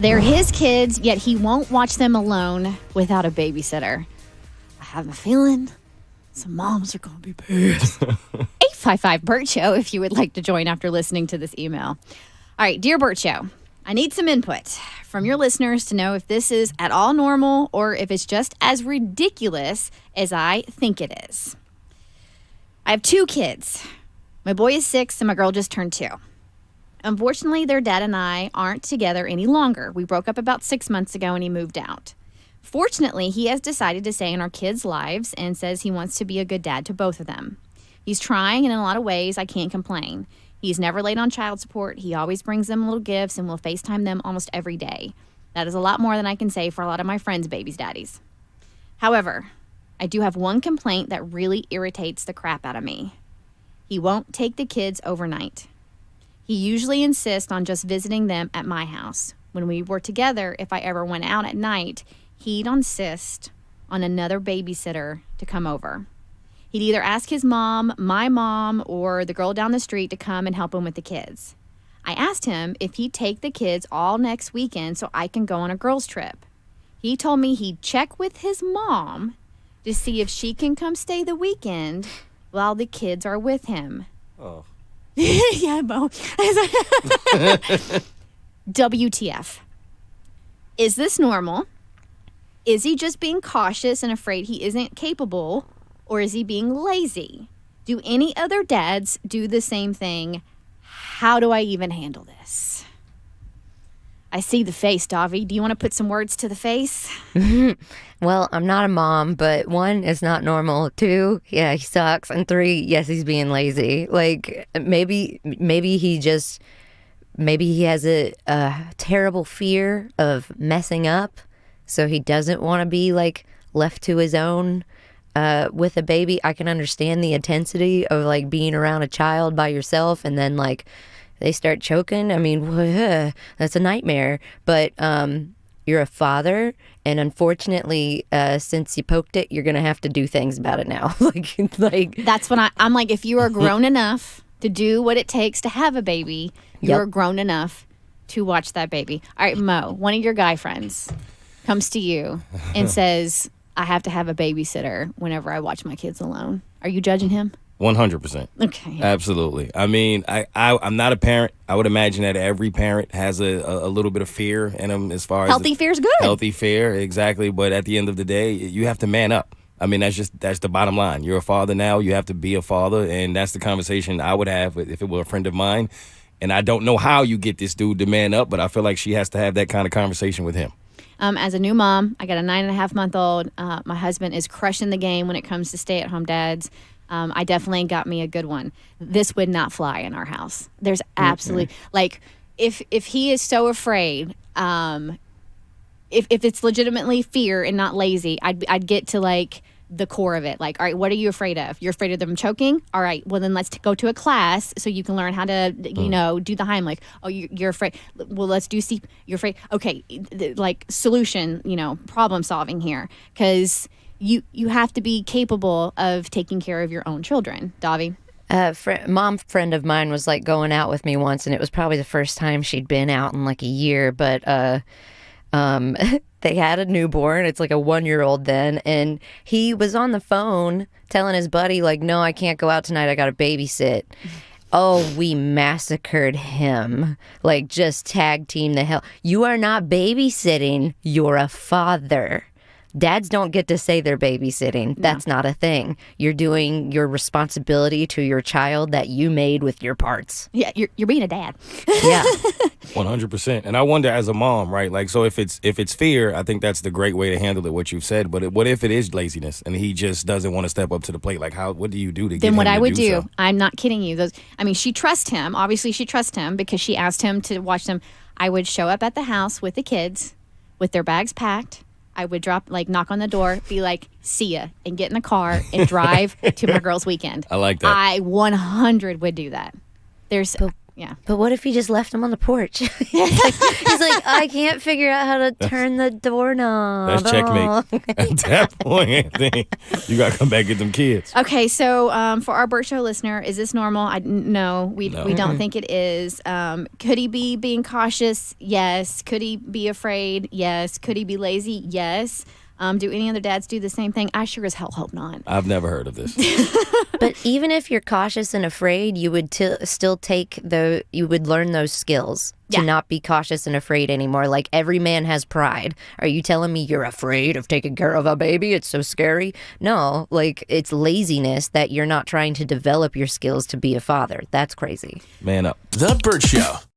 They're his kids, yet he won't watch them alone without a babysitter. I have a feeling some moms are going to be pissed. 855 Bert Show if you would like to join after listening to this email. All right, dear Bert Show, I need some input from your listeners to know if this is at all normal or if it's just as ridiculous as I think it is. I have 2 kids. My boy is 6 and my girl just turned 2. Unfortunately, their dad and I aren't together any longer. We broke up about 6 months ago and he moved out. Fortunately, he has decided to stay in our kids' lives and says he wants to be a good dad to both of them. He's trying, and in a lot of ways, I can't complain. He's never late on child support. He always brings them little gifts and will FaceTime them almost every day. That is a lot more than I can say for a lot of my friends' babies' daddies. However, I do have one complaint that really irritates the crap out of me. He won't take the kids overnight. He usually insists on just visiting them at my house. When we were together, if I ever went out at night, he'd insist on another babysitter to come over. He'd either ask his mom, my mom, or the girl down the street to come and help him with the kids. I asked him if he'd take the kids all next weekend so I can go on a girls' trip. He told me he'd check with his mom to see if she can come stay the weekend while the kids are with him. Oh. Yeah, Bo. WTF. Is this normal? Is he just being cautious and afraid he isn't capable? Or is he being lazy? Do any other dads do the same thing? How do I even handle this? I see the face, Davi. Do you want to put some words to the face? Well, I'm not a mom, but 1, it's not normal. 2, yeah, he sucks. And 3, yes, he's being lazy. Like, maybe he has a terrible fear of messing up, so he doesn't want to be, like, left to his own with a baby. I can understand the intensity of, like, being around a child by yourself and then, like, they start choking. I mean, that's a nightmare. But you're a father, and unfortunately, since you poked it, you're gonna have to do things about it now. like that's when I'm like, if you are grown enough to do what it takes to have a baby, you're grown enough to watch that baby. All right, Mo, one of your guy friends comes to you and says, I have to have a babysitter whenever I watch my kids alone. Are you judging him? 100%. Okay. Absolutely. I mean, I'm not a parent. I would imagine that every parent has a little bit of fear in them as far as healthy fear is good. Healthy fear, exactly. But at the end of the day, you have to man up. I mean, that's the bottom line. You're a father now. You have to be a father, and that's the conversation I would have if it were a friend of mine. And I don't know how you get this dude to man up, but I feel like she has to have that kind of conversation with him. As a new mom, I got a 9.5-month-old. My husband is crushing the game when it comes to stay-at-home dads. I definitely got me a good one. This would not fly in our house. There's absolutely like if he is so afraid, if it's legitimately fear and not lazy, I'd get to like the core of it. Like, all right, what are you afraid of? You're afraid of them choking? All right, well then let's go to a class so you can learn how to do the Heimlich. Oh, you're afraid. Well, let's do you're afraid. Okay, like solution, problem solving here, because you have to be capable of taking care of your own children. Davi? Mom friend of mine was like going out with me once, and it was probably the first time she'd been out in like a year, but they had a newborn. It's like a 1-year-old then, and he was on the phone telling his buddy like, no, I can't go out tonight, I gotta babysit. Oh, we massacred him. Like, just tag team the hell. You are not babysitting, you're a father. Dads don't get to say they're babysitting. That's not a thing. You're doing your responsibility to your child that you made with your parts. Yeah, you're being a dad. Yeah. 100%. And I wonder as a mom, right? Like, so if it's fear, I think that's the great way to handle it, what you've said. But what if it is laziness and he just doesn't want to step up to the plate? Like, what do you do to get him to do so? Then what I would do, I'm not kidding you. She trusts him. Obviously, she trusts him because she asked him to watch them. I would show up at the house with the kids, with their bags packed. I would knock on the door, be like, see ya, and get in the car and drive to my girl's weekend. I like that. I 100 would do that. Yeah. But what if he just left him on the porch? he's like, I can't figure out how to turn the doorknob. That's checkmate. At that point, Anthony, you got to come back and get them kids. Okay, so for our Bert Show listener, is this normal? No, we don't think it is. Could he be being cautious? Yes. Could he be afraid? Yes. Could he be lazy? Yes. Do any other dads do the same thing? I sure as hell hope not. I've never heard of this. But even if you're cautious and afraid, you would still you would learn those skills to not be cautious and afraid anymore. Like, every man has pride. Are you telling me you're afraid of taking care of a baby? It's so scary. No, like, it's laziness that you're not trying to develop your skills to be a father. That's crazy. Man up. The Bert Show.